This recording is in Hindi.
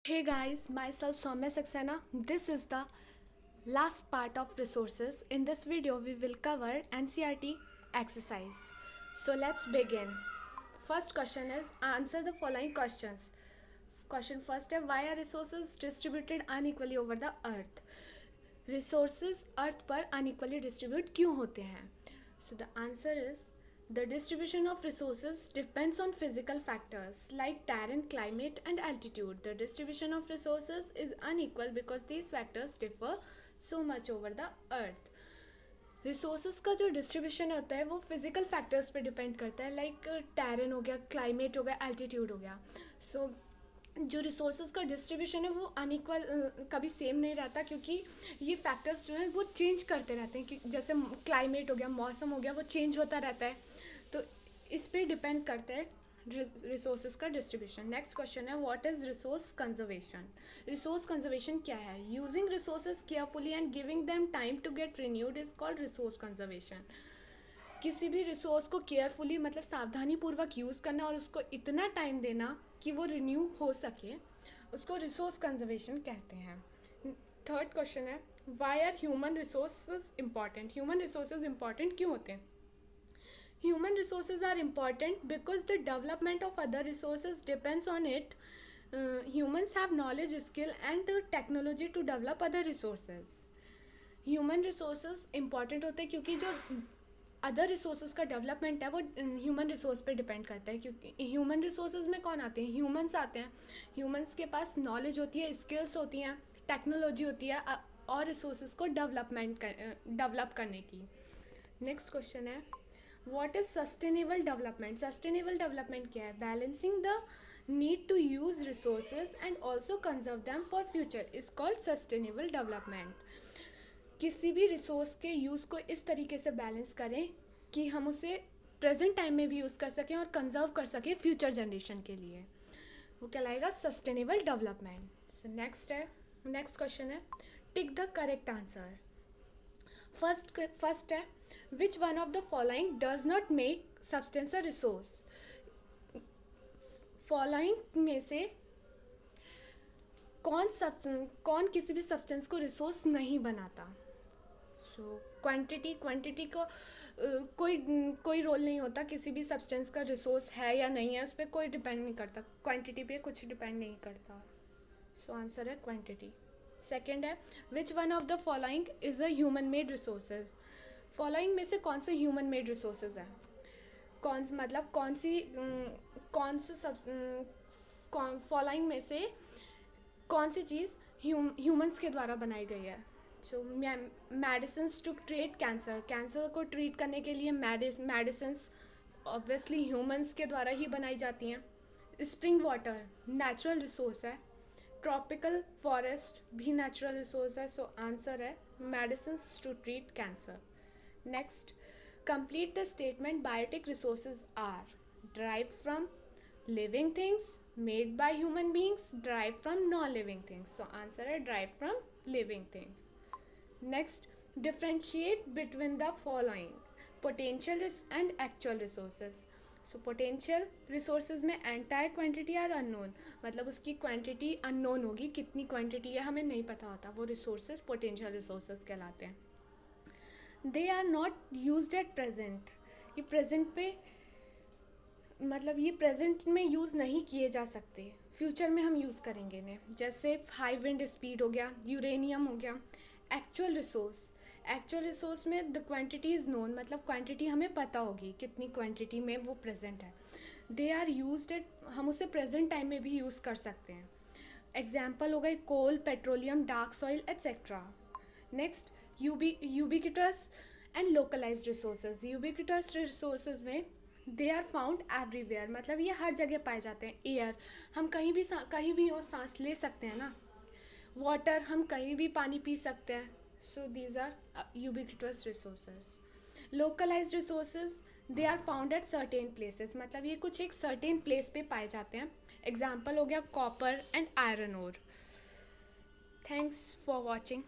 Hey guys, myself Soumya Saxena. This is the last part of resources. In this video, we will cover NCERT exercise. So let's begin. First question is answer the following questions. Question first है why are resources distributed unequally over the earth? Resources अर्थ पर unequally distribute क्यों होते हैं? So the answer is the distribution of resources depends on physical factors like terrain, climate, and altitude. The distribution of resources is unequal because these factors differ so much over the earth. Resources का जो डिस्ट्रीब्यूशन होता है वो फिजिकल फैक्टर्स पे डिपेंड करता है लाइक टेरेन हो गया, क्लाइमेट हो गया, एल्टीट्यूड हो गया. सो जो रिसोर्सेज का डिस्ट्रीब्यूशन है वो अनइक्वल कभी सेम नहीं रहता क्योंकि ये फैक्टर्स जो हैं वो चेंज करते रहते हैं. जैसे क्लाइमेट हो गया, मौसम हो गया, वो चेंज होता रहता है. तो इस पे डिपेंड करता है रिसोर्सेज का डिस्ट्रीब्यूशन. नेक्स्ट क्वेश्चन है what is resource conservation. Resource conservation क्या है? Using resources carefully and giving them time to get renewed is called resource conservation. किसी भी रिसोर्स को केयरफुली मतलब सावधानी पूर्वक यूज़ करना और उसको इतना टाइम देना कि वो रिन्यू हो सके, उसको रिसोर्स कंजर्वेशन कहते हैं. थर्ड क्वेश्चन है why are human resources important. Human resources important क्यों होते हैं? Human resources are important because the development of other resources depends on it. Humans have knowledge, skill, and the technology to develop other resources. Human resources important होते हैं क्योंकि जो अदर रिसोर्सेज का डेवलपमेंट है वो ह्यूमन रिसोर्स पे डिपेंड करता है. क्योंकि ह्यूमन रिसोर्सेज में कौन आते हैं? ह्यूमंस आते हैं. ह्यूमंस के पास नॉलेज होती है, स्किल्स होती हैं, टेक्नोलॉजी होती है और रिसोर्सेज को डेवलप करने की. नेक्स्ट क्वेश्चन है what is sustainable development. Sustainable development क्या है? Balancing the need to use resources and also conserve them for future is called sustainable development. किसी भी रिसोर्स के यूज़ को इस तरीके से बैलेंस करें कि हम उसे प्रेजेंट टाइम में भी यूज़ कर सकें और कंजर्व कर सकें फ्यूचर जनरेशन के लिए. वो कहलाएगा sustainable development. So next question है tick the correct answer. First है which one of the following does not make substance a resource. Following में से कौन किसी भी सब्सटेंस को रिसोर्स नहीं बनाता. सो क्वांटिटी को कोई रोल नहीं होता. किसी भी सब्सटेंस का रिसोर्स है या नहीं है उस पर कोई डिपेंड नहीं करता. क्वांटिटी पे कुछ डिपेंड नहीं करता. सो आंसर है क्वांटिटी. सेकेंड है which one of the following is a human made resources. Following में से कौन से ह्यूमन मेड रिसोर्सेज हैं? फॉलोइंग में से कौन सी चीज़ ह्यूमंस के द्वारा बनाई गई है? सो मेडिसिन्स टू ट्रीट कैंसर को ट्रीट करने के लिए मेडिसिन्स ऑब्वियसली ह्यूमंस के द्वारा ही बनाई जाती हैं. स्प्रिंग वाटर नेचुरल रिसोर्स है. ट्रॉपिकल फॉरेस्ट भी नेचुरल रिसोर्स है. सो आंसर है medicines to treat cancer. Next complete the statement biotic resources are derived from living things, made by human beings, derived from non-living things. So answer है derived from living things. Next, differentiate between the following potential and actual resources. So potential resources में entire quantity are unknown, मतलब उसकी quantity unknown होगी, कितनी quantity है हमें नहीं पता होता. वो resources potential resources कहलाते हैं. They are not used at present. ये present पे मतलब ये प्रेजेंट में यूज़ नहीं किए जा सकते. फ्यूचर में हम यूज़ करेंगे इन्हें. जैसे हाई विंड स्पीड हो गया, यूरेनियम हो गया. एक्चुअल रिसोर्स में द क्वांटिटी इज़ नोन, मतलब क्वांटिटी हमें पता होगी कितनी क्वांटिटी में वो प्रेजेंट है. दे आर यूज्ड एट, हम उसे प्रेजेंट टाइम में भी यूज़ कर सकते हैं. एग्जाम्पल हो गई coal, petroleum, dark soil etcetera. Next ubiquitous and localized resources. Ubiquitous resources में दे आर फाउंड एवरीवेयर, मतलब ये हर जगह पाए जाते हैं. एयर हम कहीं भी हो सांस ले सकते हैं ना. वाटर हम कहीं भी पानी पी सकते हैं. So these are ubiquitous resources. Localised resources they are found at certain places, मतलब ये कुछ एक सर्टेन प्लेस पे पाए जाते हैं. एग्जाम्पल हो गया copper and iron ore. Thanks for watching.